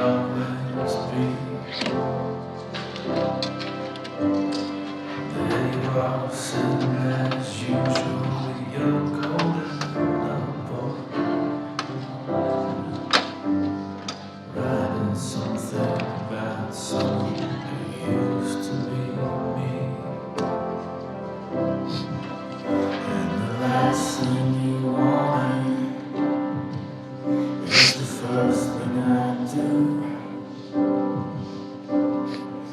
always be. There you are, sitting as usual with your golden apple, writing something about someone who used to be me. And the last thing you want is the first thing I do.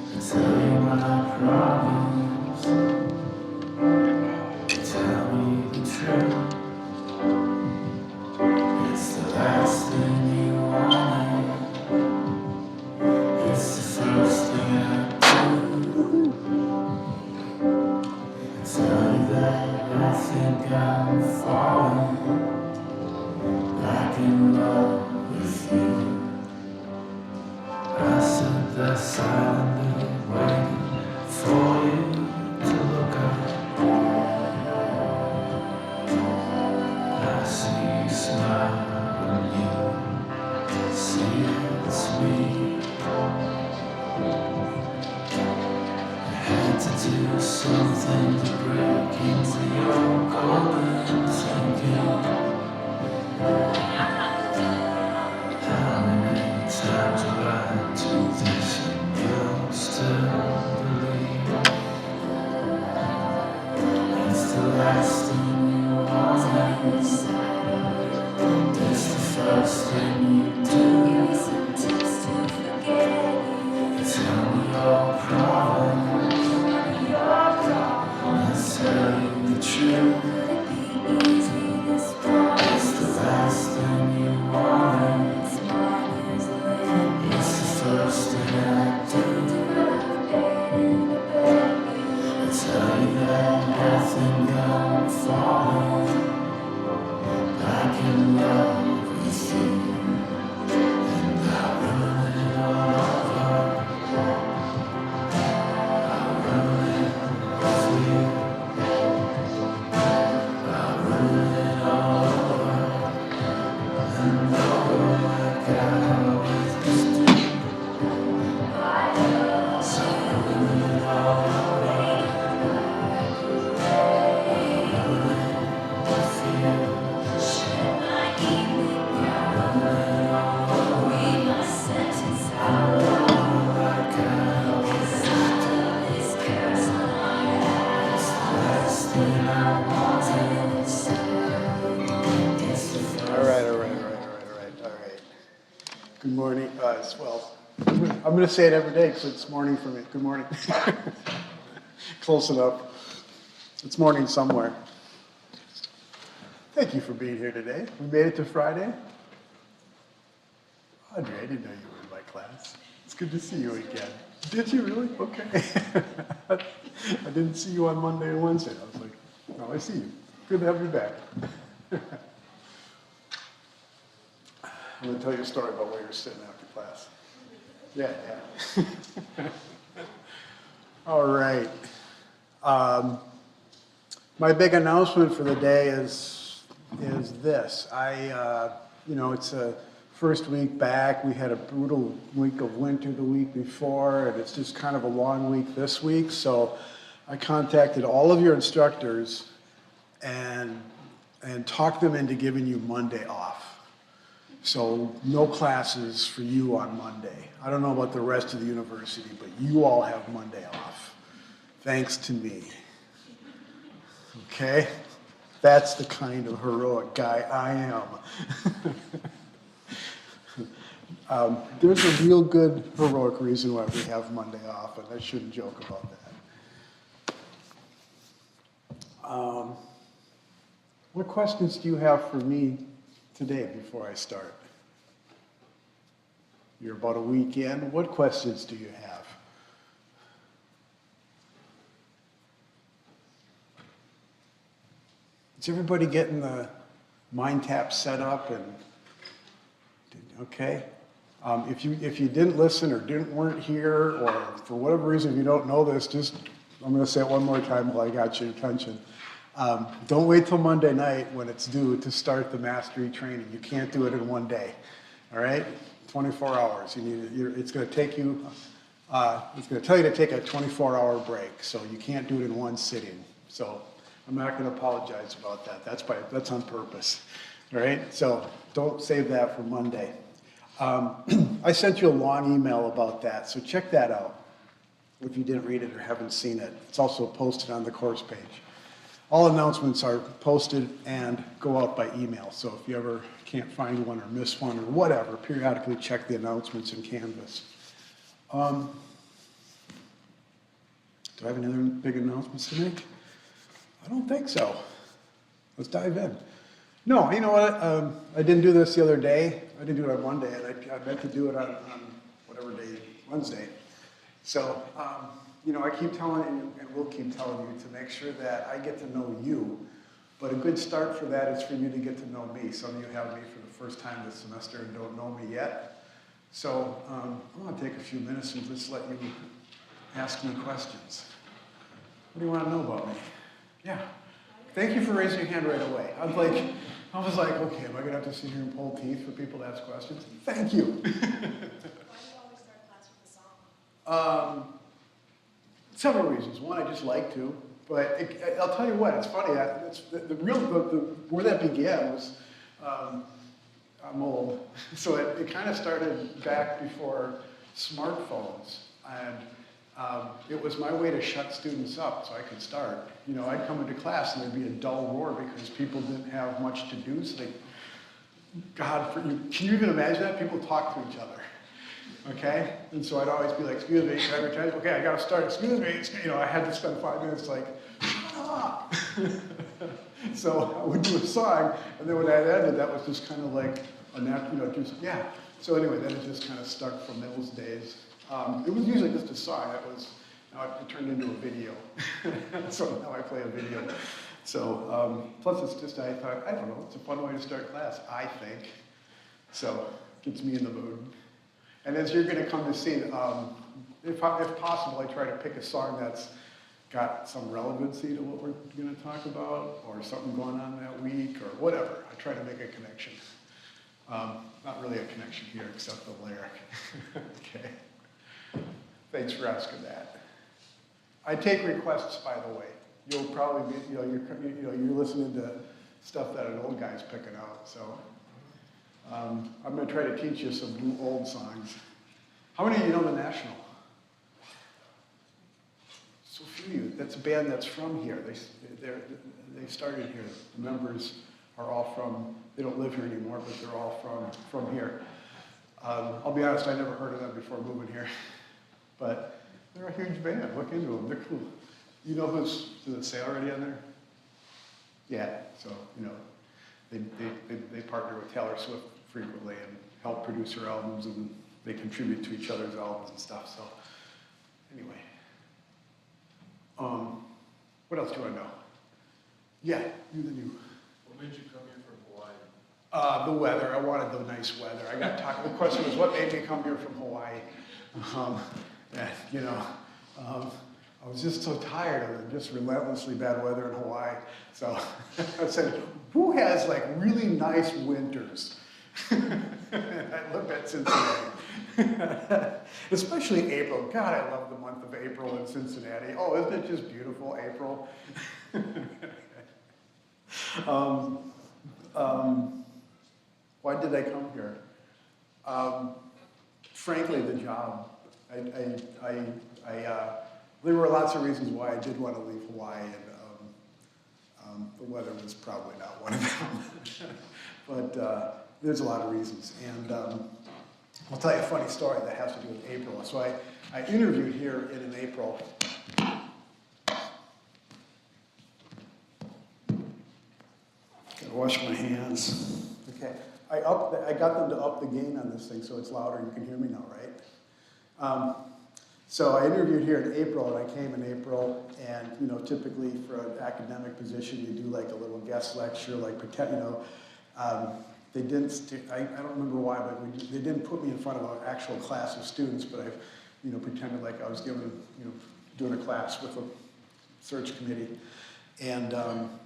I tell you my problems, you tell me the truth. It's the last thing you want, it's the first thing I do. I tell you that I think I'm falling back in love with you. I sit there silently waiting for you to look up. I see you smile when you see it's me. I had to do something to break into your golden thinking. How many times have I do this and you'll still believe? It's the last thing you want, it's the first thing you do. You tell me your problems, I tell you the truth. It's the last thing you want, it's the first thing I do. I tell you that I think I'm falling back in love with you. And I run it all over, I run it with you. I run it all over and over like I always do. So I run it all over, I run it with you. I run it all over, like I always do. It's the last thing I wanted. All right. Good morning. Well, I'm going to say it every day because it's morning for me. Good morning. Close enough. It's morning somewhere. Thank you for being here today. We made it to Friday. Audrey, I didn't know you were in my class. It's good to see you again. Did you really? Okay. I didn't see you on Monday and Wednesday. I was like, no, I see you. Good to have you back. I'm going to tell you a story about where you're sitting after class. Yeah. All right. My big announcement for the day is this. It's a first week back. We had a brutal week of winter the week before, and it's just kind of a long week this week. So I contacted all of your instructors and talked them into giving you Monday off. So no classes for you on Monday. I don't know about the rest of the university, but you all have Monday off, thanks to me. Okay? That's the kind of heroic guy I am. There's a real good heroic reason why we have Monday off, and I shouldn't joke about that. What questions do you have for me today before I start? You're about a week in. What questions do you have? Is everybody getting the mind tap set up? Okay. If you didn't listen or weren't here, or for whatever reason, if you don't know this, I'm going to say it one more time while I got your attention. Don't wait till Monday night when it's due to start the mastery training. You can't do it in one day. All right? 24 hours. It's going to take you, it's going to tell you to take a 24-hour break, so you can't do it in one sitting. So I'm not going to apologize about that. That's on purpose. All right? So don't save that for Monday. I sent you a long email about that, so check that out if you didn't read it or haven't seen it. It's also posted on the course page. All announcements are posted and go out by email, so if you ever can't find one or miss one or whatever, periodically check the announcements in Canvas. Do I have any other big announcements to make? I don't think so. Let's dive in. No, you know what? I didn't do this the other day. I didn't do it on Monday, and I meant to do it on whatever day, Wednesday. So, you know, I keep telling you, and we'll keep telling you, to make sure that I get to know you. But a good start for that is for you to get to know me. Some of you have me for the first time this semester and don't know me yet. So I want to take a few minutes and just let you ask me questions. What do you want to know about me? Yeah. Thank you for raising your hand right away. I was like, okay, am I going to have to sit here and pull teeth for people to ask questions? Thank you. Why do you always start class with a song? Several reasons. One, I just like to. But I'll tell you what, it's funny. Where that began was, I'm old, so it kind of started back before smartphones. And it was my way to shut students up so I could start. You know, I'd come into class and there'd be a dull roar because people didn't have much to do. So can you even imagine that? People talk to each other. Okay? And so I'd always be like, excuse me, can I return? Okay, I got to start. Excuse me. You know, I had to spend 5 minutes like, shut up. So I would do a song, and then when that ended, that was just kind of like a natural, you know, just, yeah. So anyway, then it just kind of stuck from those days. It was usually just a song. Now it turned into a video. So now I play a video. So, plus it's just, I thought, I don't know, it's a fun way to start class, I think. So, gets me in the mood. And as you're going to come to see, if possible, I try to pick a song that's got some relevancy to what we're going to talk about, or something going on that week, or whatever. I try to make a connection. Not really a connection here, except the lyric. Okay. Thanks for asking that. I take requests, by the way. You'll probably be, you're listening to stuff that an old guy's picking out, so. I'm going to try to teach you some new old songs. How many of you know The National? So few of you. That's a band that's from here. They started here. The members are all from, they don't live here anymore, but they're all from here. I'll be honest, I never heard of them before moving here. But they're a huge band. Look into them. They're cool. You know does it say already on there? Yeah, so, you know, they partner with Taylor Swift frequently and help produce her albums, and they contribute to each other's albums and stuff. So anyway, what else do I know? Yeah, you. What made you come here from Hawaii? The weather. I wanted the nice weather. I got talking. The question was, what made me come here from Hawaii? I was just so tired of it, just relentlessly bad weather in Hawaii. So I said, who has like really nice winters? I looked at Cincinnati. Especially April. God, I love the month of April in Cincinnati. Oh, isn't it just beautiful, April? Why did I come here? Frankly, the job. There were lots of reasons why I did want to leave Hawaii, and the weather was probably not one of them. But there's a lot of reasons. And I'll tell you a funny story that has to do with April. So I interviewed here in April. Gotta wash my hands. Okay. I got them to up the gain on this thing so it's louder. You can hear me now, right? So I interviewed here in April, and I came in April, and you know, typically for an academic position, you do like a little guest lecture, like pretend, you know. They didn't. I don't remember why, but they didn't put me in front of an actual class of students, but I, you know, pretended like I was doing a class with a search committee, and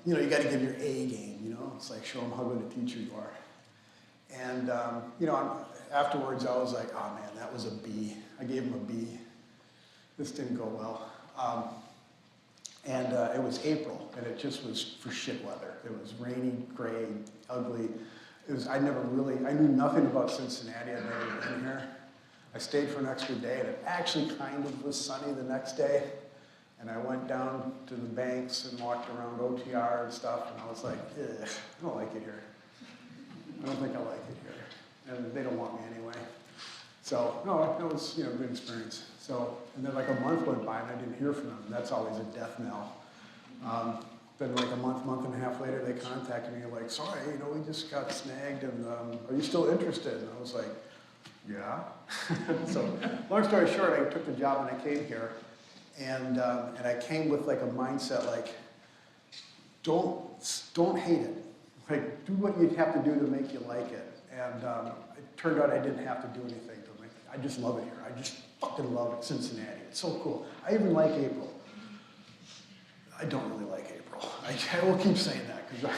you know, you got to give your A game. You know, it's like show them how good a teacher you are, and you know, afterwards I was like, oh man, that was a B. I gave him a B. This didn't go well. And it was April, and it just was for shit weather. It was rainy, gray, ugly. I knew nothing about Cincinnati. I'd never been here. I stayed for an extra day, and it actually kind of was sunny the next day. And I went down to the banks and walked around OTR and stuff, and I was like, ugh, I don't like it here. I don't think I like it here. And they don't want me anyway. So, no, it was, a good experience. So, and then like a month went by and I didn't hear from them. That's always a death knell. Then like a month and a half later, they contacted me like, sorry, we just got snagged and are you still interested? And I was like, yeah. So, long story short, I took the job and I came here. And I came with like a mindset like, don't hate it. Like, do what you'd have to do to make you like it. And it turned out I didn't have to do anything. I just love it here. I just fucking love it, Cincinnati. It's so cool. I even like April. I don't really like April. I will keep saying that because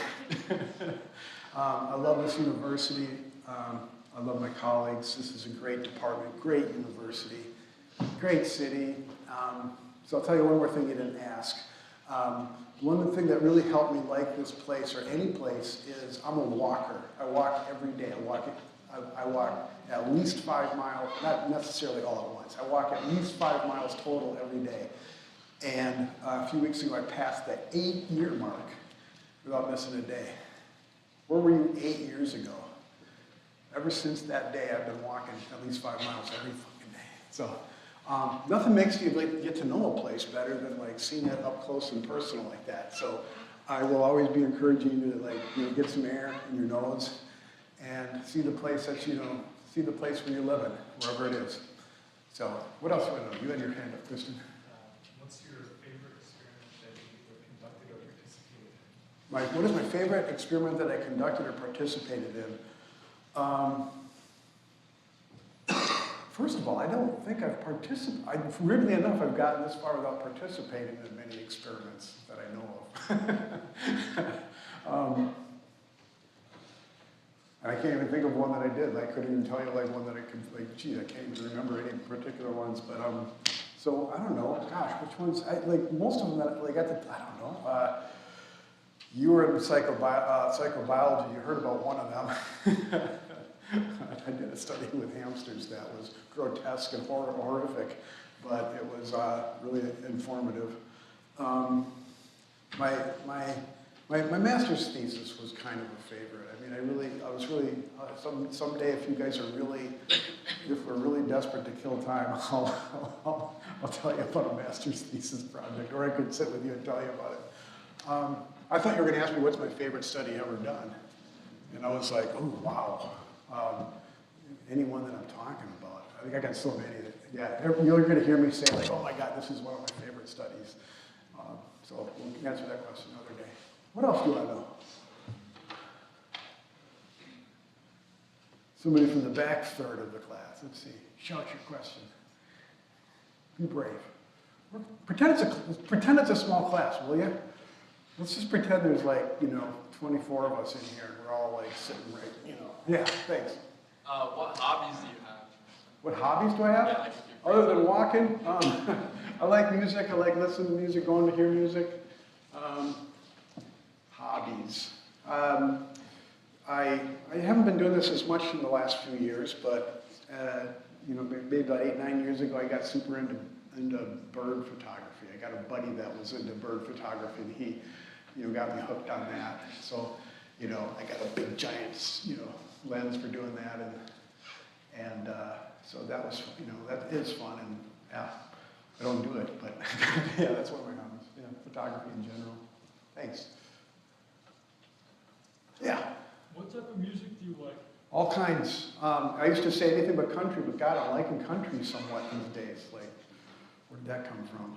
I love this university. I love my colleagues. This is a great department, great university, great city. So I'll tell you one more thing you didn't ask. One thing that really helped me like this place or any place is I'm a walker. I walk every day. I walk at least 5 miles, not necessarily all at once. I walk at least 5 miles total every day. And a few weeks ago, I passed the 8-year mark without missing a day. Where were you 8 years ago? Ever since that day, I've been walking at least 5 miles every fucking day. So nothing makes you get to know a place better than like seeing it up close and personal like that. So I will always be encouraging you to get some air in your nose and see the place that see the place where you're living, wherever it is. So what else do I know? You had your hand up, Kristen. What's your favorite experiment that you either conducted or participated in? What is my favorite experiment that I conducted or participated in? First of all, I don't think I've participated. Weirdly enough, I've gotten this far without participating in many experiments that I know of. And I can't even think of one that I did. I couldn't even tell you one that I could, I can't even remember any particular ones. But so I don't know. Gosh, which ones? Most of them that I don't know. You were in psychobiology. You heard about one of them. I did a study with hamsters that was grotesque and horrific, but it was really informative. My master's thesis was kind of a favorite. I mean, I was really, someday if you guys are if we're really desperate to kill time, I'll tell you about a master's thesis project, or I could sit with you and tell you about it. I thought you were going to ask me what's my favorite study ever done. And I was like, oh, wow. Any one that I'm talking about. I think I got so many that, yeah, you're going to hear me say like, oh my God, this is one of my favorite studies. So we'll answer that question another day. What else do I know? Somebody from the back third of the class. Let's see. Shout your question. Be brave. Pretend it's a small class, will you? Let's just pretend there's 24 of us in here. We're all sitting right, Yeah, thanks. What hobbies do you have? What hobbies do I have? Yeah, Other than walking, I like music. I like listening to music, going to hear music. Hobbies. I haven't been doing this as much in the last few years, but maybe about 8-9 years ago, I got super into bird photography. I got a buddy that was into bird photography, and he, got me hooked on that. So, I got a big giant, lens for doing that, and so that was, that is fun, and yeah, I don't do it, but yeah, that's one of my hobbies. Yeah, photography in general. Thanks. Yeah. What type of music do you like? All kinds. I used to say anything but country, but God, I'm liking country somewhat these days. Where'd that come from?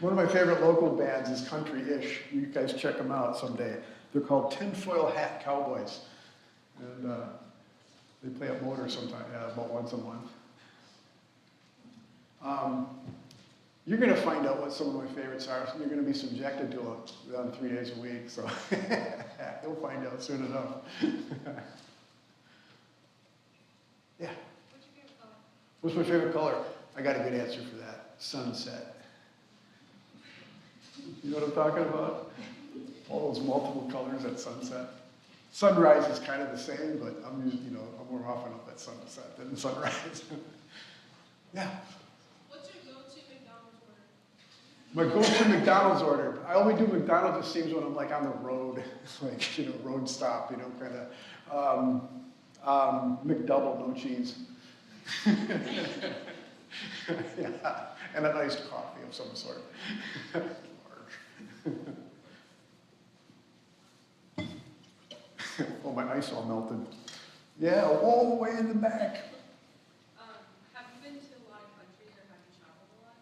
One of my favorite local bands is Country-ish. You guys check them out someday. They're called Tinfoil Hat Cowboys. And they play at Motor sometime, about once a month. You're going to find out what some of my favorites are. You're going to be subjected to them 3 days a week, so you'll find out soon enough. What's my favorite color? I got a good answer for that. Sunset. You know what I'm talking about? All those multiple colors at sunset. Sunrise is kind of the same, but I'm more often up at sunset than sunrise. Yeah. What's your go-to McDonald's order? My go-to McDonald's order. I only do McDonald's, it seems, when I'm like on the road, like, road stop, kind of. McDouble, no cheese. Yeah, and an iced coffee of some sort. Large. Oh, my ice all melted. Yeah, all the way in the back. Have you been to a lot of countries or have you traveled a lot?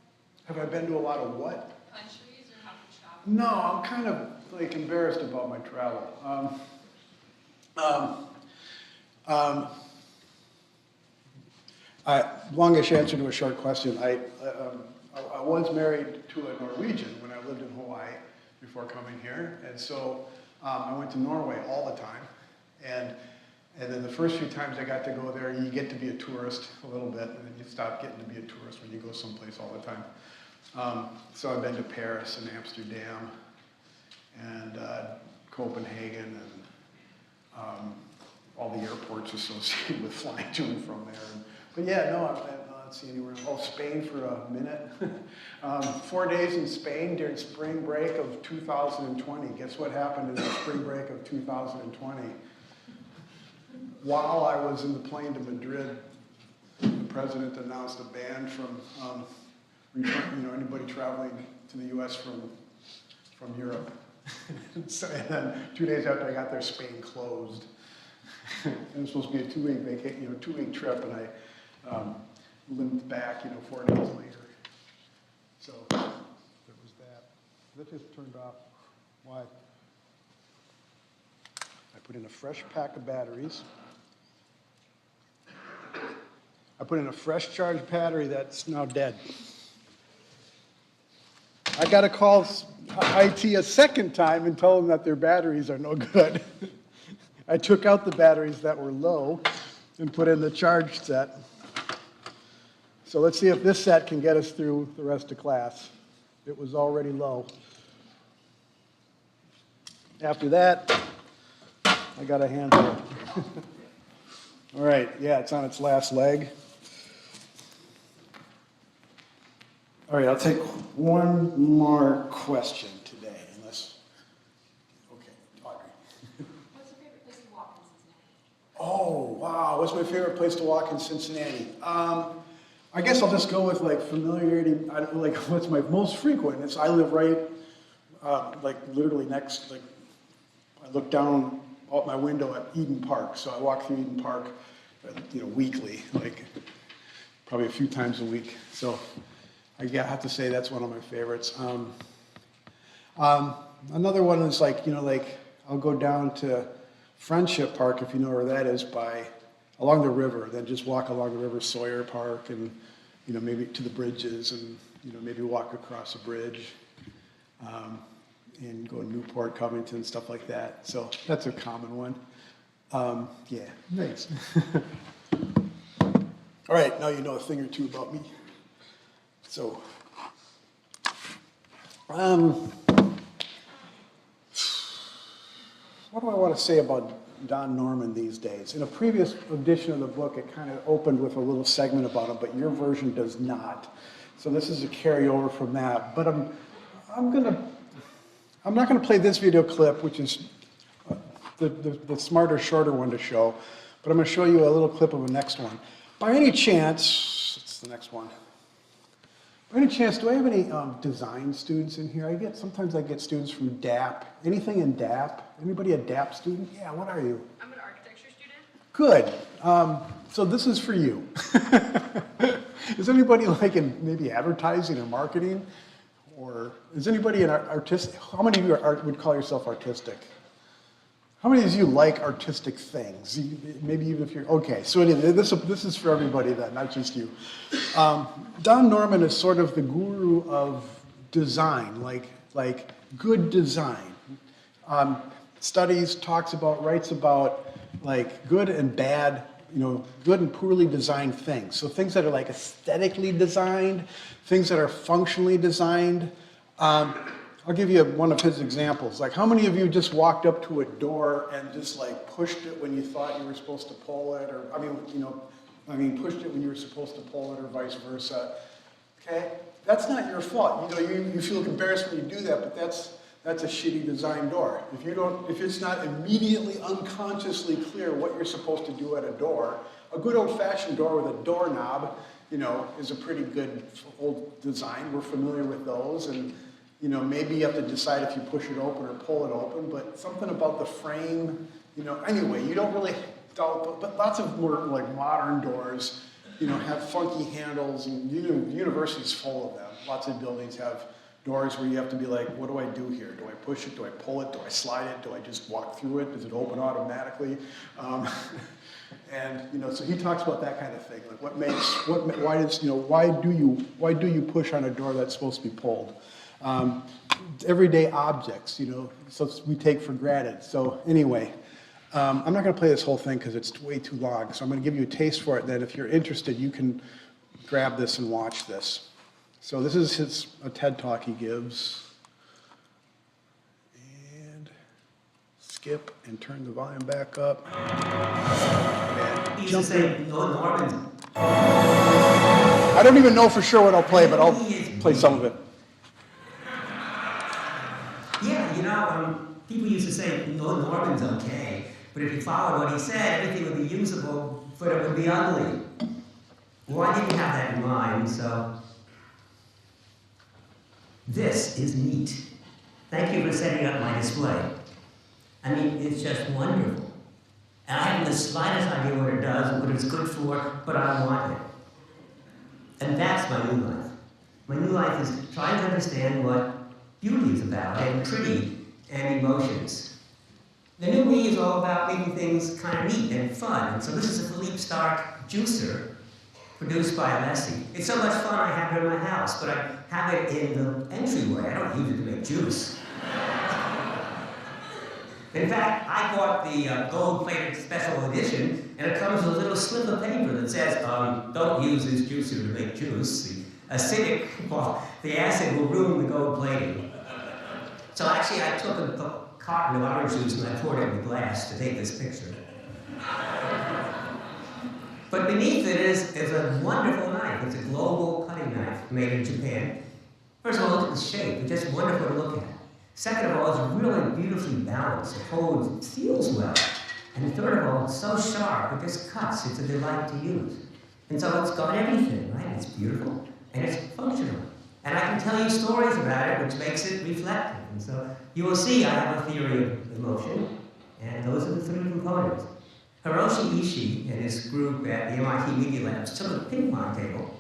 Have I been to a lot of what? Countries or have you traveled? No, I'm kind of like embarrassed about my travel. Longish answer to a short question. I was married to a Norwegian when I lived in Hawaii before coming here, and so I went to Norway all the time. And then the first few times I got to go there, you get to be a tourist a little bit, and then you stop getting to be a tourist when you go someplace all the time. So I've been to Paris and Amsterdam and Copenhagen and all the airports associated with flying to and from there. But yeah, no, I've not seen anywhere. Oh, Spain for a minute. 4 days in Spain during spring break of 2020. Guess what happened in the spring break of 2020? While I was in the plane to Madrid, the president announced a ban from anybody traveling to the U.S. from Europe. So, and then 2 days after I got there, Spain closed. It was supposed to be a 2-week vacation, 2-week trip, and I limped back, 4 days later. So there was that. That just turned off. Why? I put in a fresh pack of batteries. I put in a fresh charged battery that's now dead. I got to call IT a second time and tell them that their batteries are no good. I took out the batteries that were low and put in the charged set. So let's see if this set can get us through the rest of class. It was already low. After that, I got a handle. All right, yeah, it's on its last leg. All right, I'll take one more question today, unless, okay, Audrey. What's your favorite place to walk in Cincinnati? Oh, wow, what's my favorite place to walk in Cincinnati? I guess I'll just go with like familiarity. I don't like what's my most frequent. I live right, like literally next. Like I look down out my window at Eden Park, so I walk through Eden Park, weekly, like probably a few times a week. So I have to say that's one of my favorites. Another one is like I'll go down to Friendship Park, if you know where that is, along the river, then just walk along the river, Sawyer Park, and maybe to the bridges, and maybe walk across a bridge, and go to Newport, Covington, stuff like that. So that's a common one. Yeah, thanks. All right, now you know a thing or two about me. So, what do I want to say about Don Norman these days? In a previous edition of the book, it kind of opened with a little segment about him, but your version does not. So this is a carryover from that. But I'm not going to play this video clip, which is the smarter, shorter one to show, but I'm going to show you a little clip of the next one. By any chance, it's the next one. By any chance, do I have any design students in here? Sometimes I get students from DAP. Anything in DAP? Anybody a DAP student? Yeah, what are you? I'm an architecture student. Good. So this is for you. Is anybody like in maybe advertising or marketing? Or is anybody in artistic? How many of you would call yourself artistic? How many of you like artistic things? Maybe even if you're, okay, so anyway, this is for everybody then, not just you. Don Norman is sort of the guru of design, like good design. Studies, writes about like good and bad good and poorly designed things. So things that are like aesthetically designed, things that are functionally designed. I'll give you one of his examples. Like, how many of you just walked up to a door and just like pushed it when you thought you were supposed to pull it, or pushed it when you were supposed to pull it, or vice versa? Okay, that's not your fault. You feel embarrassed when you do that, but that's a shitty design door. If it's not immediately, unconsciously clear what you're supposed to do at a door, a good old-fashioned door with a doorknob, is a pretty good old design. We're familiar with those, and maybe you have to decide if you push it open or pull it open, but something about the frame, anyway, you don't really, but lots of more like modern doors, have funky handles, and the university's full of them. Lots of buildings have doors where you have to be like, what do I do here? Do I push it? Do I pull it? Do I slide it? Do I just walk through it? Does it open automatically? So he talks about that kind of thing, like why do you push on a door that's supposed to be pulled? Everyday objects, so we take for granted. So anyway, I'm not going to play this whole thing because it's way too long. So I'm going to give you a taste for it. Then, if you're interested, you can grab this and watch this. So this is a TED Talk he gives. And skip and turn the volume back up. He used to say, Norman. I don't even know for sure what I'll play, but I'll play some of it. Yeah, people used to say, Norman's okay, but if you followed what he said, everything would be usable, but it would be ugly. Well, I didn't have that in mind, so this is neat. Thank you for setting up my display. I mean, it's just wonderful. And I haven't the slightest idea what it does, what it's good for, but I want it. And that's my new life. My new life is trying to understand what beauty is about, and pretty, and emotions. The new me is all about making things kind of neat and fun. And so this is a Philippe Stark juicer produced by Alessi. It's so much fun I have it in my house, but I have it in the entryway. I don't use it to make juice. In fact, I bought the gold-plated special edition, and it comes with a little slip of paper that says, don't use this juicer to make juice. The acid will ruin the gold plating. So actually, I took a carton of orange juice and I poured it in glass to take this picture. But beneath it is a wonderful knife. It's a global cutting knife made in Japan. First of all, look at the shape. It's just wonderful to look at. Second of all, it's really beautifully balanced. It holds, it feels well. And third of all, it's so sharp, it just cuts. It's a delight to use. And so it's got everything, right? It's beautiful, and it's functional. And I can tell you stories about it, which makes it reflective. And so you will see I have a theory of emotion, and those are the three components. Hiroshi Ishii and his group at the MIT Media Labs took a ping pong table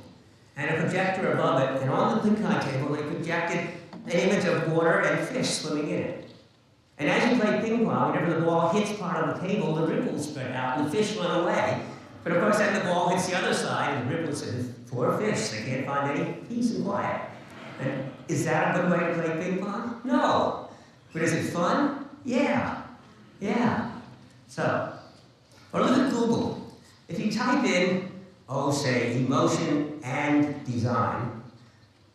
and a projector above it, and on the ping pong table they projected an image of water and fish swimming in it. And as you play ping pong, whenever the ball hits part of the table, the ripples spread out and the fish run away. But of course, then the ball hits the other side, and the ripples says, poor fish, they can't find any peace and quiet. And is that a good way to play ping pong? No. But is it fun? Yeah. Yeah. So, or look at Google. If you type in, say, emotion and design,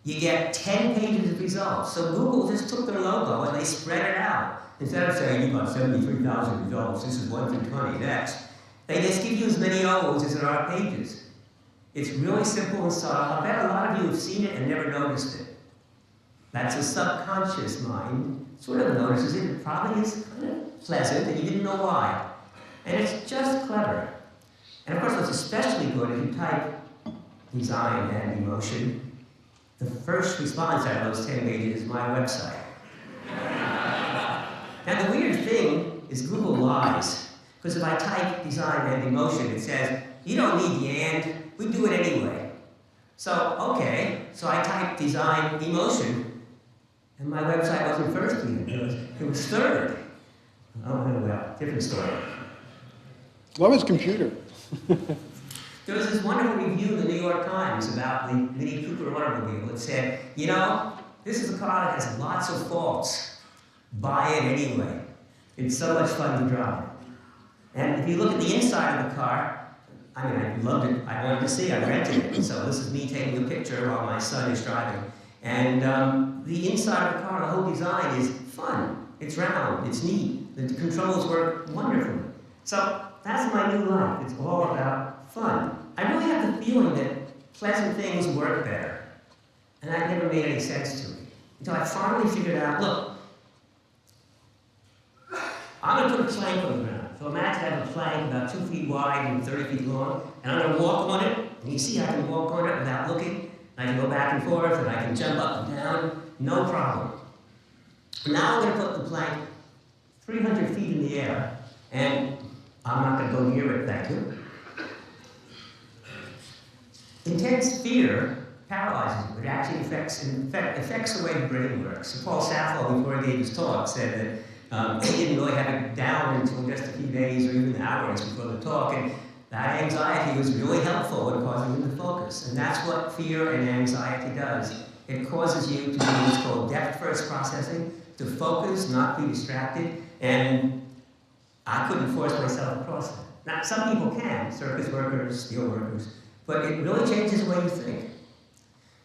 you get 10 pages of results. So Google just took their logo and they spread it out. Instead of saying, you've got 73,000 results, this is 1 through 20, next. They just give you as many O's as there are pages. It's really simple and subtle. I bet a lot of you have seen it and never noticed it. That's the subconscious mind. Sort of notices it. It probably is kind of pleasant and you didn't know why. And it's just clever. And of course, what's especially good, if you type design and emotion, the first response out of those 10 pages is my website. Now, the weird thing is Google lies. Because if I type design and emotion, it says, you don't need the and, we do it anyway. So, okay, so I typed design emotion, and my website wasn't first even, it was third. Oh, well, different story. Love his computer. There was this wonderful review in the New York Times about the Mini Cooper automobile. It said, this is a car that has lots of faults. Buy it anyway. It's so much fun to drive. And if you look at the inside of the car, I mean, I loved it. I wanted to see. I rented it. So this is me taking a picture while my son is driving. And the inside of the car, the whole design is fun. It's round. It's neat. The controls work wonderfully. So that's my new life. It's all about fun. I really have the feeling that pleasant things work better. And that never made any sense to me. Until I finally figured out, look, I'm going to put a plank on the ground. So imagine I have a plank about 2 feet wide and 30 feet long, and I'm going to walk on it, and you see I can walk on it without looking, and I can go back and forth, and I can jump up and down, no problem. Now I'm going to put the plank 300 feet in the air, and I'm not going to go near it, thank you. Intense fear paralyzes you. It actually affects the way the brain works. So Paul Sappho, before he gave his talk, said that he didn't really have it down until just a few days or even hours before the talk, and that anxiety was really helpful in causing him to focus. And that's what fear and anxiety does. It causes you to do what's called depth-first processing, to focus, not be distracted, and I couldn't force myself across that. Now, some people can, circus workers, steel workers, but it really changes the way you think.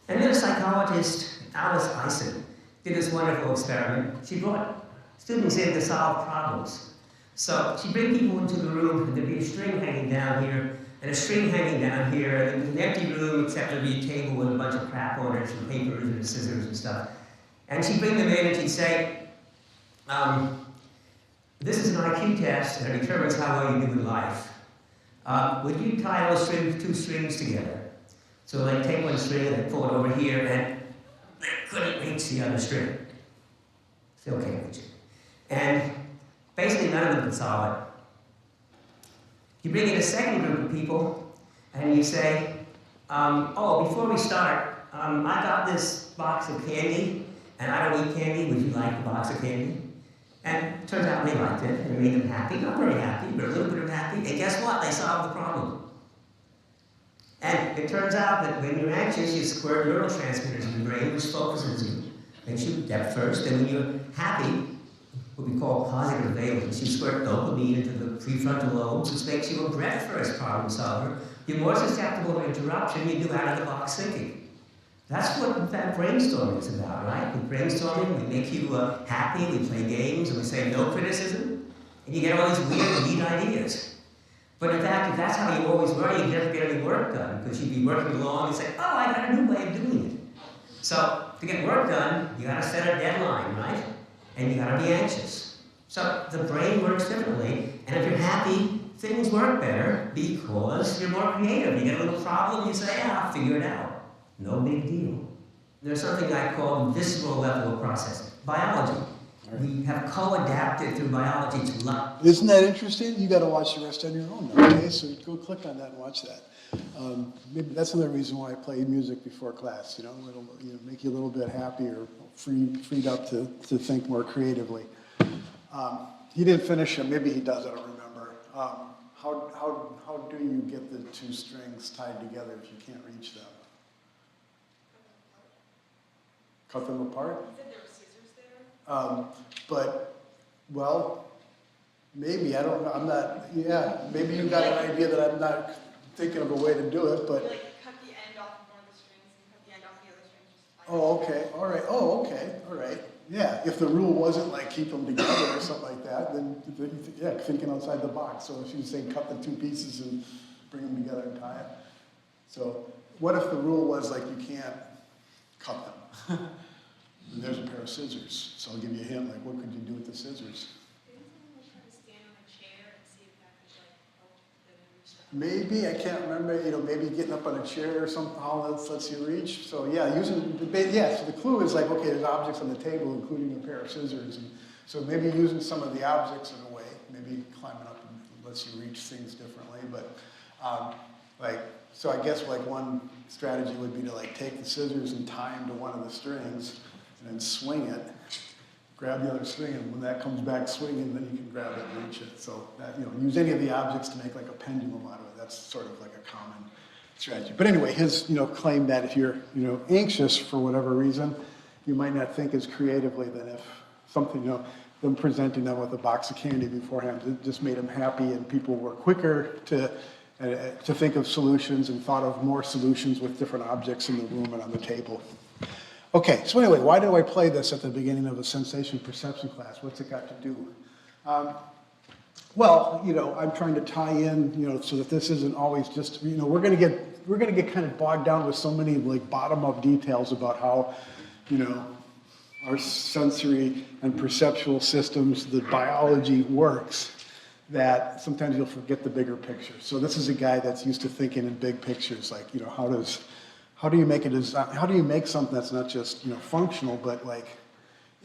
And then a psychologist, Alice Eisen, did this wonderful experiment. She brought students in to solve problems. So she'd bring people into the room, and there'd be a string hanging down here, and a string hanging down here, and it was an empty room, except there'd be a table with a bunch of crap on it, some papers and scissors and stuff. And she'd bring them in, and she'd say, this is an IQ test, and it determines how well you do in life. Would you tie those two strings together? So they take one string and they pull it over here, and they couldn't reach the other string. Still can't reach it. And basically none of them could solve it. You bring in a second group of people, and you say, oh, before we start, I got this box of candy, and I don't eat candy. Would you like the box of candy? And it turns out they liked it, and it made them happy. Not very happy, but a little bit of happy. And guess what? They solved the problem. And it turns out that when you're anxious, you squirt neurotransmitters in the brain, which focuses you. Makes you depth first. And when you're happy, what we call positive valence, you squirt dopamine into the prefrontal lobes, which makes you a breadth first problem solver. You're more susceptible to interruption. You do out-of-the-box thinking. That's what, in fact, brainstorming is about, right? With brainstorming, we make you happy, we play games, and we say no criticism, and you get all these weird, neat ideas. But in fact, if that's how you always were, you'd never get any work done, because you'd be working along and say, oh, I got a new way of doing it. So, to get work done, you gotta set a deadline, right? And you gotta be anxious. So, the brain works differently, and if you're happy, things work better because you're more creative. You get a little problem, you say, yeah, I'll figure it out. No big deal. There's something I call the visceral level of processing. Biology. Right. We have co-adapted through biology to life. Isn't that interesting? You got to watch the rest on your own, okay? So go click on that and watch that. Maybe that's another reason why I play music before class. You know, it'll make you a little bit happier, freed up to think more creatively. He didn't finish it. Maybe he does. I don't remember. How do you get the two strings tied together if you can't reach them? Cut them apart? You said there were scissors there? But, well, maybe, I don't know, I'm not, yeah, maybe you got an idea that I'm not thinking of a way to do it, You but, like cut the end off of one of the strings and cut the end off the other string. Just oh, okay, all right, all right. Yeah, if the rule wasn't like keep them together or something like that, then yeah, thinking outside the box. So if you say cut the two pieces and bring them together and tie it. So what if the rule was like you can't cut them? And there's a pair of scissors. So I'll give you a hint, like what could you do with the scissors? Didn't someone try to stand on a chair and see if that could like help them reach that? Maybe, I can't remember, maybe getting up on a chair or somehow lets you reach. So yeah, so the clue is like, okay, there's objects on the table, including a pair of scissors. And so maybe using some of the objects in a way, maybe climbing up and lets you reach things differently. But so I guess like one strategy would be to like take the scissors and tie them to one of the strings and then swing it, grab the other string, and when that comes back swinging, then you can grab it and reach it. So that, use any of the objects to make like a pendulum out of it. That's sort of like a common strategy. But anyway, his, claim that if you're, anxious for whatever reason, you might not think as creatively than if something, them presenting them with a box of candy beforehand, it just made them happy, and people were quicker to to think of solutions and thought of more solutions with different objects in the room and on the table. Okay, so anyway, why do I play this at the beginning of a sensation perception class? What's it got to do? Well, I'm trying to tie in, so that this isn't always just, we're going to get kind of bogged down with so many like bottom-up details about how, our sensory and perceptual systems, the biology works, that sometimes you'll forget the bigger picture. So this is a guy that's used to thinking in big pictures, like, how do you make something that's not just, functional, but like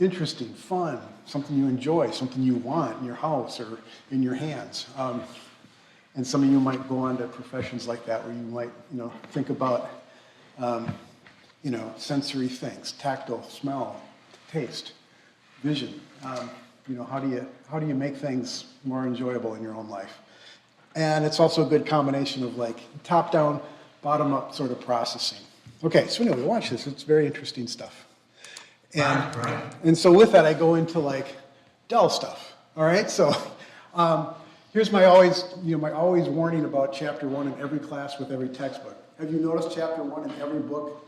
interesting, fun, something you enjoy, something you want in your house or in your hands. And some of you might go on to professions like that where you might, think about, sensory things, tactile, smell, taste, vision. How do you make things more enjoyable in your own life? And it's also a good combination of like top-down, bottom-up sort of processing. Okay, so anyway, watch this. It's very interesting stuff. And so with that, I go into like dull stuff. All right, so here's my always warning about chapter 1 in every class with every textbook. Have you noticed chapter 1 in every book,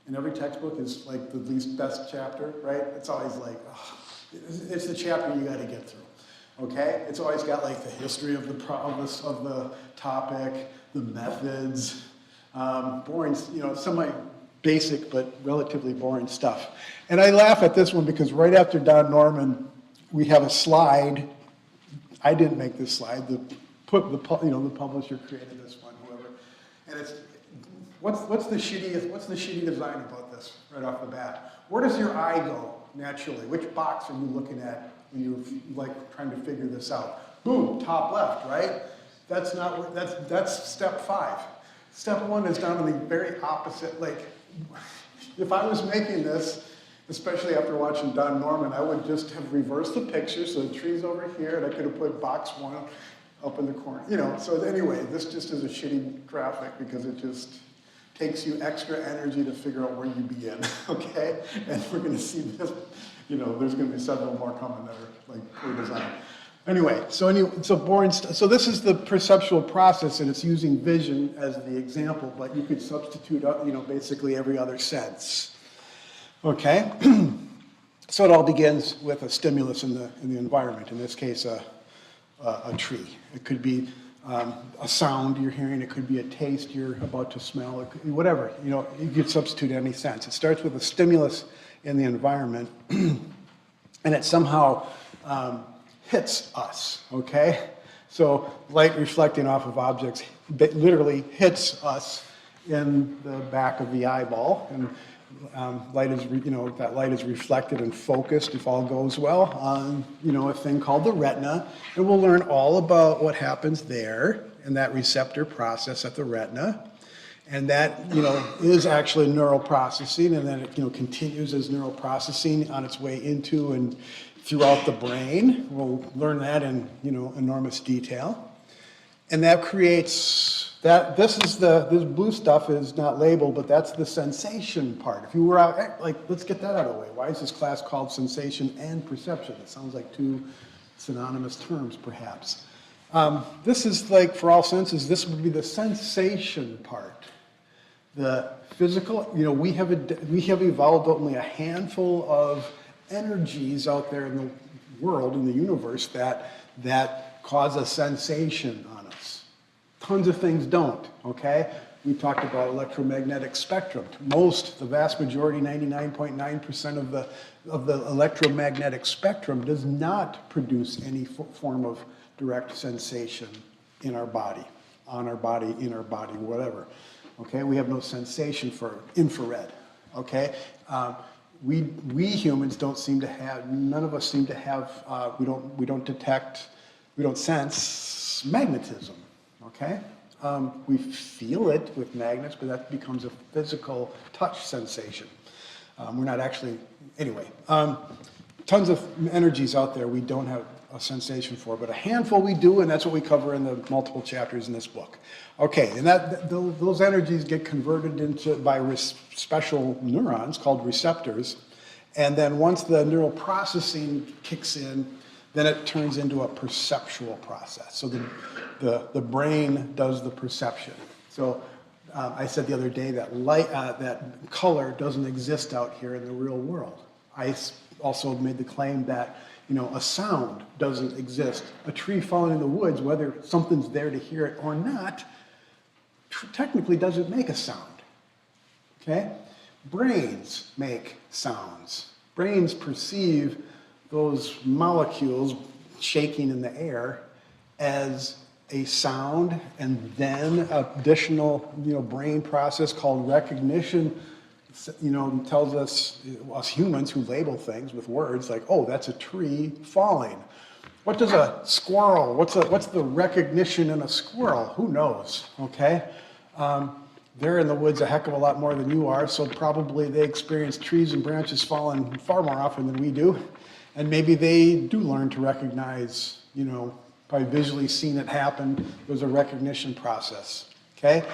in every textbook is like the least best chapter, right? It's always like, it's the chapter you got to get through. Okay, it's always got like the history of the topic, the methods, boring, semi-basic but relatively boring stuff. And I laugh at this one because right after Don Norman, we have a slide. I didn't make this slide. The publisher created this one, whoever. And it's what's the shitty design about this right off the bat? Where does your eye go naturally? Which box are you looking at when you're like trying to figure this out? Boom, top left, right? That's step 5. Step 1 is down in the very opposite. Like, if I was making this, especially after watching Don Norman, I would just have reversed the picture, so the tree's over here, and I could have put box 1 up in the corner. So anyway, this just is a shitty graphic because it just takes you extra energy to figure out where you begin, okay? And we're going to see this, there's going to be several more coming that are like poor design. Anyway, so boring stuff. So this is the perceptual process, and it's using vision as the example, but you could substitute, basically every other sense. Okay? So it all begins with a stimulus in the environment. In this case, a tree. It could be a sound you're hearing. It could be a taste you're about to smell. It could be whatever. You could substitute any sense. It starts with a stimulus in the environment, and it somehow hits us, okay? So light reflecting off of objects literally hits us in the back of the eyeball, and that light is reflected and focused, if all goes well, on a thing called the retina, and we'll learn all about what happens there in that receptor process at the retina. And that, is actually neural processing, and then it, continues as neural processing on its way into and throughout the brain. We'll learn that in, enormous detail. And that creates, this blue stuff is not labeled, but that's the sensation part. If you were out, let's get that out of the way. Why is this class called sensation and perception? It sounds like two synonymous terms, perhaps. This is like, for all senses, this would be the sensation part. The physical, we have evolved only a handful of energies out there in the world, in the universe, that cause a sensation on us. Tons of things don't, okay? We talked about electromagnetic spectrum. The vast majority, 99.9% of the electromagnetic spectrum does not produce any form of direct sensation in our body, on our body, in our body, whatever. Okay, we have no sensation for infrared. Okay, we humans don't seem to have. None of us seem to have. We don't sense magnetism. Okay, we feel it with magnets, but that becomes a physical touch sensation. We're not actually. Anyway, tons of energies out there we don't have a sensation for, but a handful we do, and that's what we cover in the multiple chapters in this book. Okay, and those energies get converted into by special neurons called receptors, and then once the neural processing kicks in, then it turns into a perceptual process. So the brain does the perception. So I said the other day that that color doesn't exist out here in the real world. I also made the claim that a sound doesn't exist. A tree falling in the woods, whether something's there to hear it or not, technically doesn't make a sound. Okay? Brains make sounds. Brains perceive those molecules shaking in the air as a sound, and then an additional brain process called recognition tells us humans who label things with words like, oh, that's a tree falling. What does a squirrel, what's the recognition in a squirrel? Who knows, okay? They're in the woods a heck of a lot more than you are, so probably they experience trees and branches falling far more often than we do. And maybe they do learn to recognize, by visually seeing it happen. There's a recognition process, okay?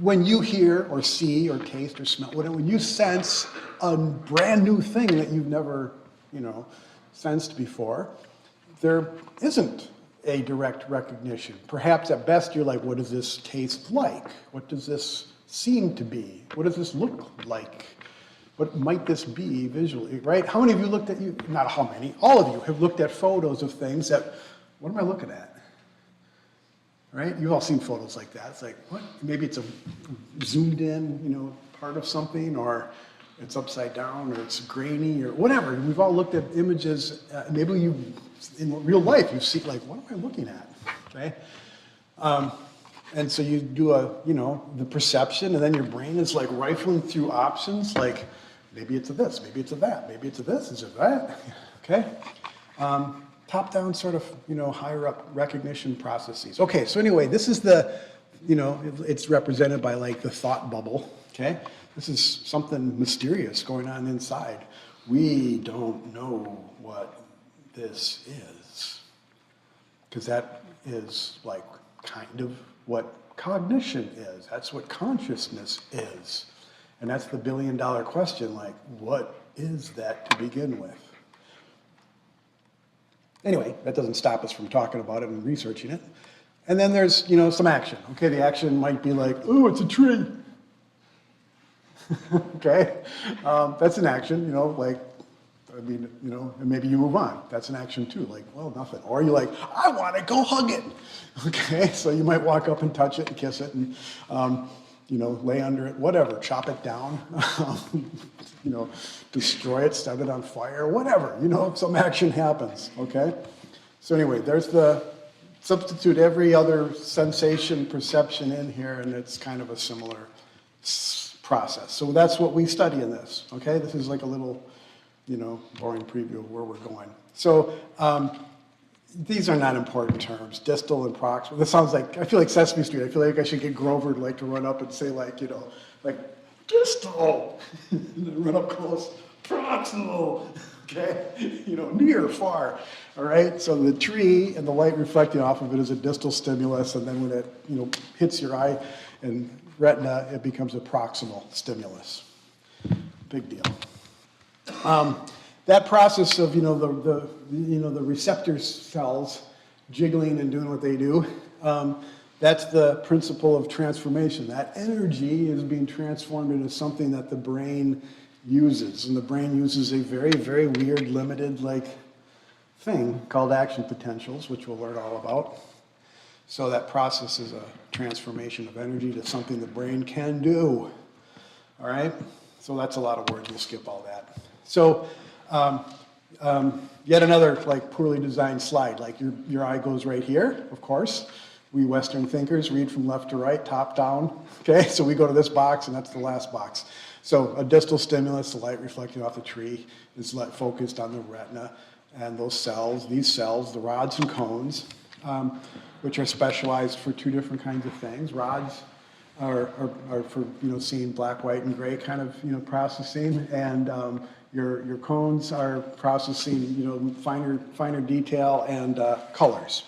When you hear or see or taste or smell, when you sense a brand new thing that you've never, sensed before, there isn't a direct recognition. Perhaps at best you're like, what does this taste like? What does this seem to be? What does this look like? What might this be visually, right? How many of you not how many, all of you have looked at photos of things that, what am I looking at? Right? You've all seen photos like that. It's like, what? Maybe it's a zoomed in, part of something, or it's upside down, or it's grainy, or whatever. We've all looked at images, maybe in real life, you see, like, what am I looking at, okay? And so you do the perception, and then your brain is like rifling through options, like, maybe it's a this, maybe it's a that, maybe it's a this, is it that? Okay? Top-down sort of, higher up recognition processes. Okay, so anyway, this is it's represented by like the thought bubble, okay? This is something mysterious going on inside. We don't know what this is, because that is like kind of what cognition is. That's what consciousness is. And that's the billion-dollar question, like, what is that to begin with? Anyway, that doesn't stop us from talking about it and researching it. And then there's, some action. Okay, the action might be like, oh, it's a tree. Okay, that's an action, and maybe you move on. That's an action too, like, well, nothing. Or you're like, I want to go hug it. Okay, so you might walk up and touch it and kiss it and, lay under it, whatever, chop it down, destroy it, set it on fire, whatever, some action happens, okay? So anyway, there's substitute every other sensation, perception in here, and it's kind of a similar process. So that's what we study in this, okay? This is like a little, boring preview of where we're going. So these are not important terms, distal and proximal. This sounds like, I feel like Sesame Street. I feel like I should get Grover to run up and say like distal, and then run up close, proximal, okay? Near, far, all right? So the tree and the light reflecting off of it is a distal stimulus, and then when it, hits your eye and retina, it becomes a proximal stimulus. Big deal. That process of the receptor cells jiggling and doing what they do, that's the principle of transformation. That energy is being transformed into something that the brain uses, and the brain uses a very, very weird, limited thing called action potentials, which we'll learn all about. So that process is a transformation of energy to something the brain can do. All right? So that's a lot of words. We'll skip all that. So yet another poorly designed slide. Your eye goes right here, of course. We Western thinkers read from left to right, top down. Okay, so we go to this box, and that's the last box. So a distal stimulus, the light reflecting off the tree, is focused on the retina and those cells. These cells, the rods and cones, which are specialized for two different kinds of things. Rods are for seeing black, white, and gray kind of processing, and your cones are processing finer detail and colors.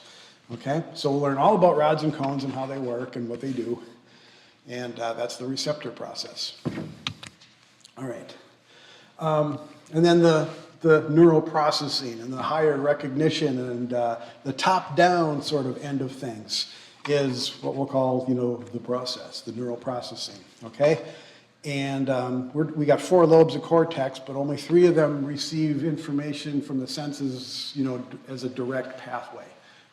Okay, so we'll learn all about rods and cones and how they work and what they do, and that's the receptor process. All right, and then the neural processing and the higher recognition and the top-down sort of end of things is what we'll call, the process, the neural processing, okay? And we got 4 lobes of cortex, but only 3 of them receive information from the senses, as a direct pathway,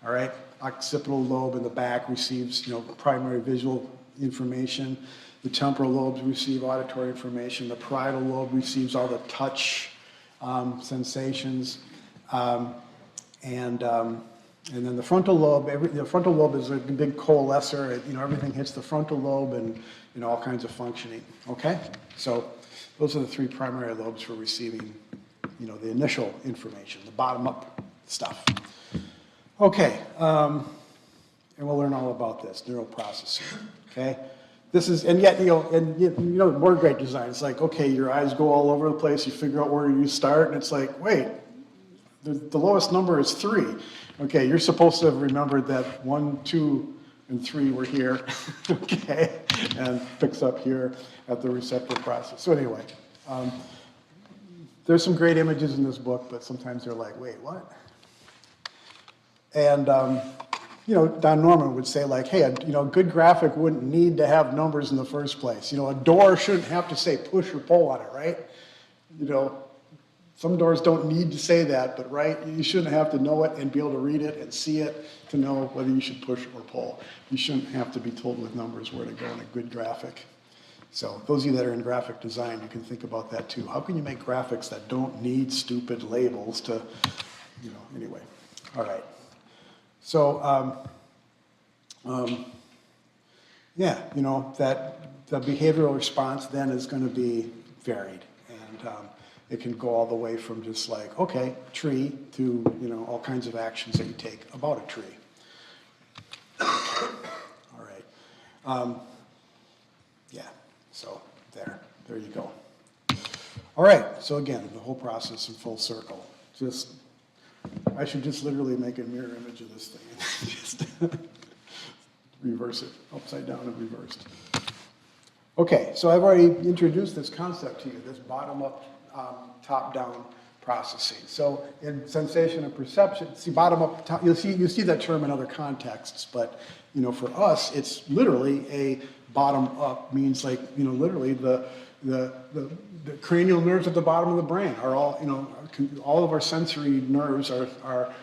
all right? Occipital lobe in the back receives, primary visual information. The temporal lobes receive auditory information. The parietal lobe receives all the touch sensations. And then the frontal lobe, the frontal lobe is a big coalescer. Everything hits the frontal lobe and all kinds of functioning, okay? So those are the 3 primary lobes for receiving, the initial information, the bottom-up stuff. Okay, and we'll learn all about this, neural processing, okay? This is, and yet, more great design. It's like, okay, your eyes go all over the place, you figure out where you start, and it's like, wait, the lowest number is 3. Okay, you're supposed to have remembered that 1, 2, and 3 were here, okay? And picks up here at the receptor process. So anyway, there's some great images in this book, but sometimes they're like, wait, what? And, Don Norman would say like, hey, a good graphic wouldn't need to have numbers in the first place. A door shouldn't have to say push or pull on it, right? Some doors don't need to say that, but right, you shouldn't have to know it and be able to read it and see it to know whether you should push or pull. You shouldn't have to be told with numbers where to go in a good graphic. So those of you that are in graphic design, you can think about that too. How can you make graphics that don't need stupid labels to, anyway. All right. So, yeah, that the behavioral response then is going to be varied. And it can go all the way from just like, okay, tree, to, all kinds of actions that you take about a tree. All right. Yeah, so there you go. All right, so again, the whole process in full circle. I should just literally make a mirror image of this thing and just reverse it, upside down and reversed. Okay, so I've already introduced this concept to you, this bottom-up, top-down processing. So in sensation and perception, see bottom-up, you see that term in other contexts, but for us, it's literally a bottom-up, means like, literally the cranial nerves at the bottom of the brain are all, all of our sensory nerves are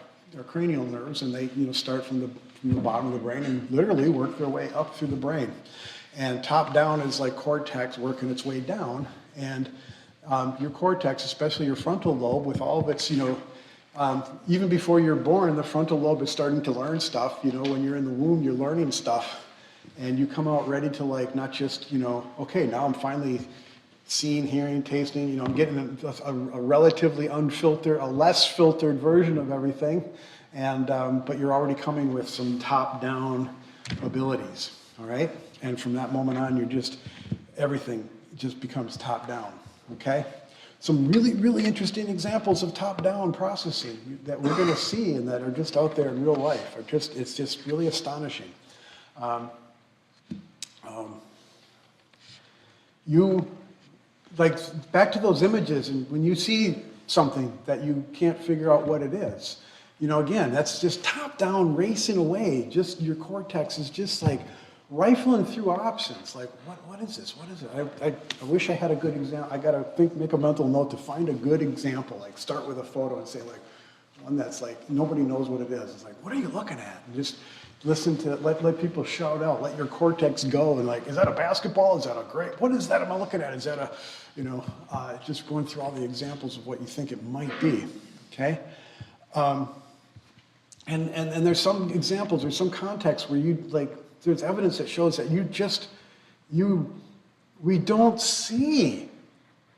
cranial nerves, and they, start from the bottom of the brain and literally work their way up through the brain. And top down is like cortex working its way down, and your cortex, especially your frontal lobe, with all of its, even before you're born, the frontal lobe is starting to learn stuff. When you're in the womb, you're learning stuff, and you come out ready to like not just, okay, now I'm finally seeing, hearing, tasting, I'm getting a relatively unfiltered, a less filtered version of everything, and but you're already coming with some top-down abilities, all right? And from that moment on, everything just becomes top-down, okay? Some really, really interesting examples of top-down processing that we're gonna see and that are just out there in real life. It's just really astonishing. Back to those images, and when you see something that you can't figure out what it is, again, that's just top-down racing away. Just your cortex is just like rifling through options. Like, what is this? What is it? I wish I had a good example. I gotta make a mental note to find a good example. Like, start with a photo and say like one that's like nobody knows what it is. It's like, what are you looking at? And just listen to it. Let people shout out. Let your cortex go. And like, is that a basketball? Is that a grape? What is that? Am I looking at? Is that a, just going through all the examples of what you think it might be. Okay. And there's some examples, there's some context where there's evidence that shows that we don't see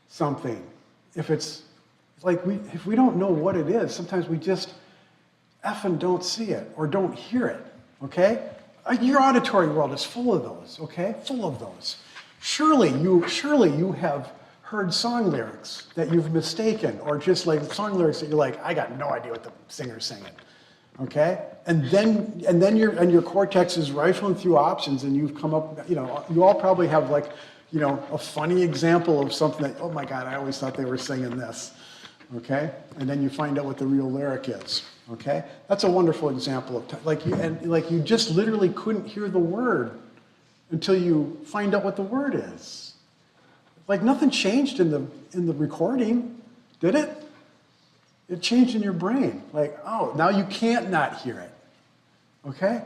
something. If it's like, if we don't know what it is, sometimes we just effing don't see it or don't hear it, okay? Your auditory world is full of those, okay? Full of those. Surely you have heard song lyrics that you've mistaken, or just like song lyrics that you're like, I got no idea what the singer's singing. Okay, and then your cortex is rifling through options, and you've come up. You all probably have like, a funny example of something that, oh my God, I always thought they were singing this. okay? And then you find out what the real lyric is, okay? That's a wonderful example of, like you just literally couldn't hear the word until you find out what the word is. Like nothing changed in the recording, did it? It changed in your brain. Like, oh, now you can't not hear it, okay?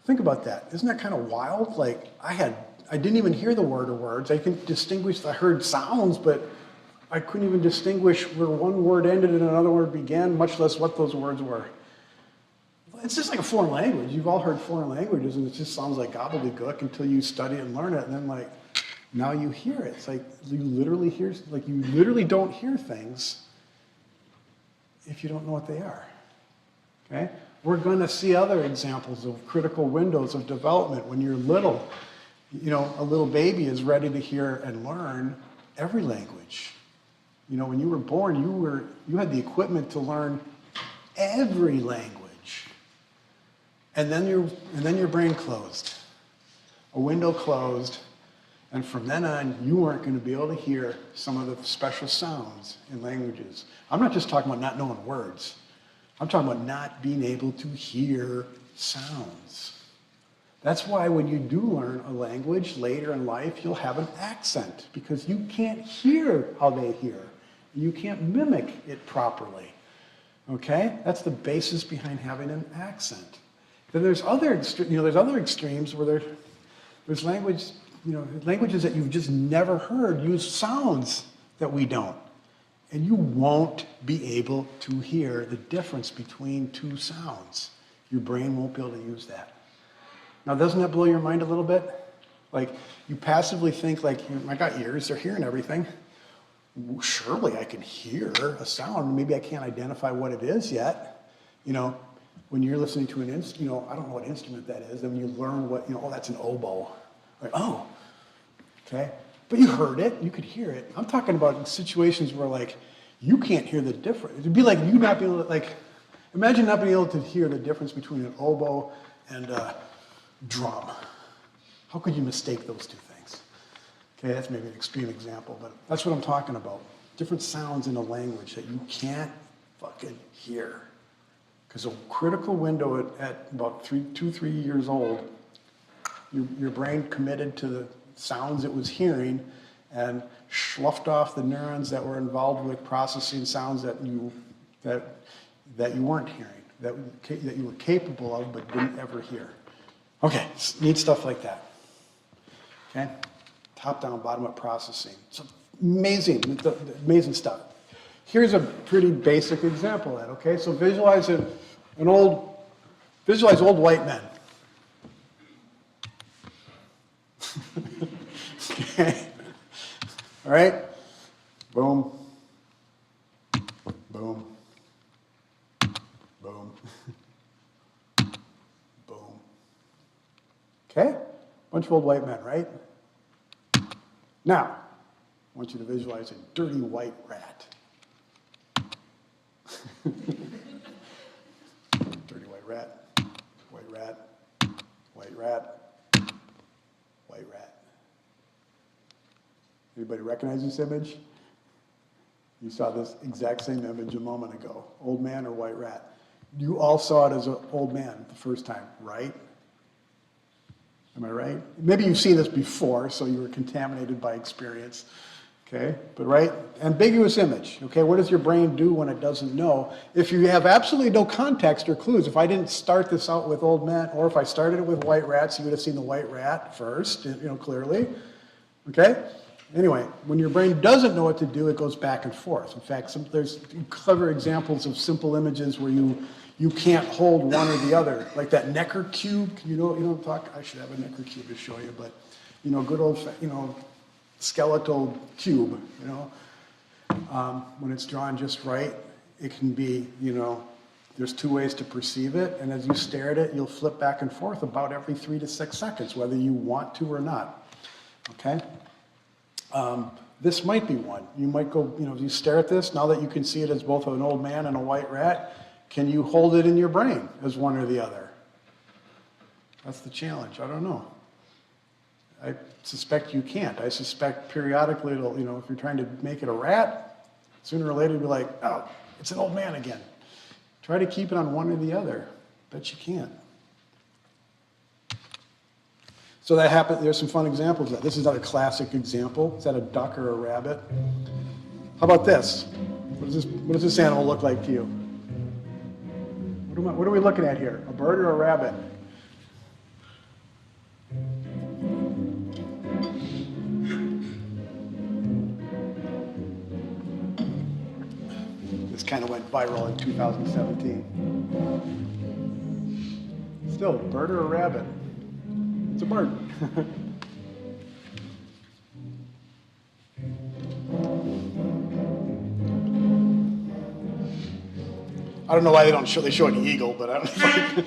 Think about that. Isn't that kind of wild? Like, I didn't even hear the word or words. I can distinguish, I heard sounds, but I couldn't even distinguish where one word ended and another word began, much less what those words were. It's just like a foreign language. You've all heard foreign languages, and it just sounds like gobbledygook until you study it and learn it, and then like, now you hear it. It's like you literally don't hear things if you don't know what they are, okay? We're going to see other examples of critical windows of development when you're little. You know, a little baby is ready to hear and learn every language. You know, when you were born, you had the equipment to learn every language. And then your brain closed. A window closed, and from then on, you weren't going to be able to hear some of the special sounds in languages. I'm not just talking about not knowing words. I'm talking about not being able to hear sounds. That's why when you do learn a language later in life, you'll have an accent, because you can't hear how they hear. You can't mimic it properly. Okay? That's the basis behind having an accent. Then there's other extremes where there's languages that you've just never heard use sounds that we don't. And you won't be able to hear the difference between two sounds. Your brain won't be able to use that. Now, doesn't that blow your mind a little bit? Like, you passively think, like, I got ears, they're hearing everything. Surely I can hear a sound. Maybe I can't identify what it is yet. You know, when you're listening to an instrument, I don't know what instrument that is. Then when you learn what, oh, that's an oboe. Like, oh, okay. But you heard it, you could hear it. I'm talking about situations where, like, you can't hear the difference. It'd be like you not being able to, like, imagine not being able to hear the difference between an oboe and a drum. How could you mistake those two things? Okay, that's maybe an extreme example, but that's what I'm talking about. Different sounds in a language that you can't fucking hear. Because a critical window at about 3 years old, your brain committed to the sounds it was hearing and sloughed off the neurons that were involved with processing sounds that you weren't hearing, that you were capable of but didn't ever hear. Okay, neat stuff like that. Okay, top down, bottom up processing. So amazing stuff. Here's a pretty basic example of that. Okay, so visualize old white men. Okay. All right. Boom. Boom. Boom. Boom. Okay? Bunch of old white men, right? Now, I want you to visualize a dirty white rat. Dirty white rat. White rat. White rat. White rat. Anybody recognize this image? You saw this exact same image a moment ago. Old man or white rat. You all saw it as an old man the first time, right? Am I right? Maybe you've seen this before, so you were contaminated by experience. Okay, but right? Ambiguous image. Okay, what does your brain do when it doesn't know? If you have absolutely no context or clues, if I didn't start this out with old men, or if I started it with white rats, you would have seen the white rat first, clearly. Okay? Anyway, when your brain doesn't know what to do, it goes back and forth. In fact, there's clever examples of simple images where you can't hold one or the other. Like that Necker cube, I should have a Necker cube to show you, but, good old, skeletal cube, when it's drawn just right, it can be, there's two ways to perceive it, and as you stare at it, you'll flip back and forth about every 3 to 6 seconds, whether you want to or not, okay? This might be one. You might go, you stare at this, now that you can see it as both an old man and a white rat, can you hold it in your brain as one or the other? That's the challenge. I don't know. I suspect you can't. I suspect periodically it'll, if you're trying to make it a rat, Sooner or later, you'll be like, oh, it's an old man again. Try to keep it on one or the other. Bet you can't. So that happened. There's some fun examples of that. This is another classic example. Is that a duck or a rabbit? How about this? What does this animal look like to you? What are we looking at here? A bird or a rabbit? This kind of went viral in 2017. Still, bird or a rabbit? It's a bird. I don't know why they show an eagle, but I don't know.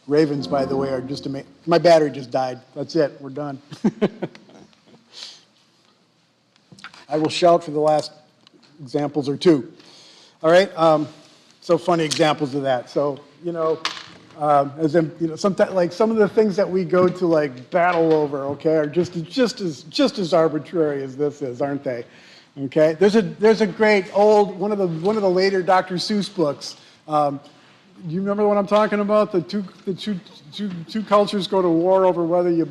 Ravens, by the way, are just amazing. My battery just died. That's it. We're done. I will shout for the last examples or two. All right. So funny examples of that. So sometimes like some of the things that we go to like battle over, okay, are just as arbitrary as this is, aren't they? Okay. There's a great old one of the later Dr. Seuss books. Do you remember what I'm talking about? The two cultures go to war over whether you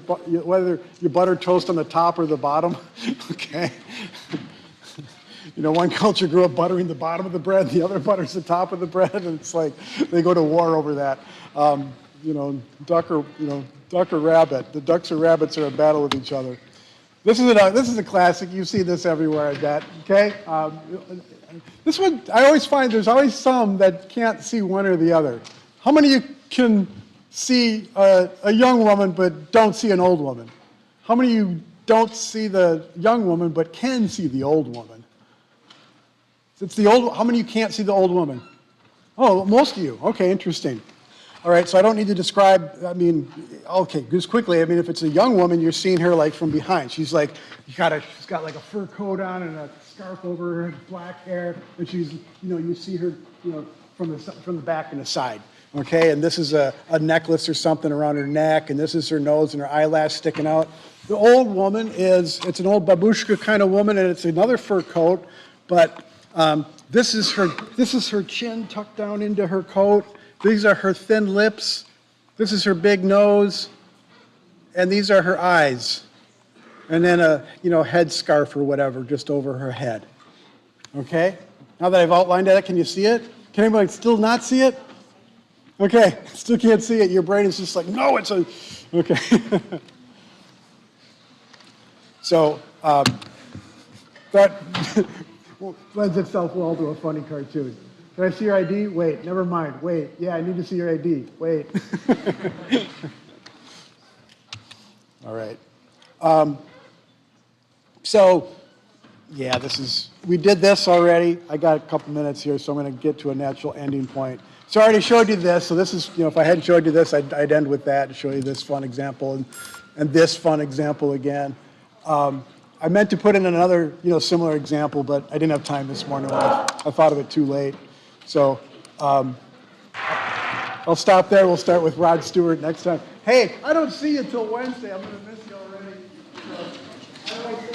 butter toast on the top or the bottom. Okay. One culture grew up buttering the bottom of the bread, the other butters the top of the bread, and it's like they go to war over that. Duck or rabbit. The ducks or rabbits are at battle with each other. This is a classic. You see this everywhere, I bet. Okay. This one, I always find there's always some that can't see one or the other. How many of you can see a young woman but don't see an old woman? How many of you don't see the young woman but can see the old woman? How many of you can't see the old woman? Oh, most of you. Okay, interesting. All right, so I don't need to describe, okay, just quickly, if it's a young woman, you're seeing her like from behind. She's like, she's got like a fur coat on and a scarf over her, black hair, and she's, you see her, from the back and the side. Okay, and this is a necklace or something around her neck, and this is her nose and her eyelash sticking out. The old woman it's an old babushka kind of woman, and it's another fur coat, but this is her chin tucked down into her coat. These are her thin lips. This is her big nose, and these are her eyes. And then a head scarf or whatever just over her head. Okay? Now that I've outlined that, can you see it? Can anybody still not see it? Okay, still can't see it. Your brain is just like, no, it's a... Okay. So, that lends itself well to a funny cartoon. Can I see your ID? Wait, never mind. Wait, yeah, I need to see your ID. Wait. All right. So, yeah, we did this already. I got a couple minutes here, so I'm going to get to a natural ending point. So I already showed you this. So this is, if I hadn't showed you this, I'd end with that and show you this fun example and this fun example again. I meant to put in another, similar example, but I didn't have time this morning. I thought of it too late. So I'll stop there. We'll start with Rod Stewart next time. Hey, I don't see you till Wednesday. I'm going to miss you already. So, how do I say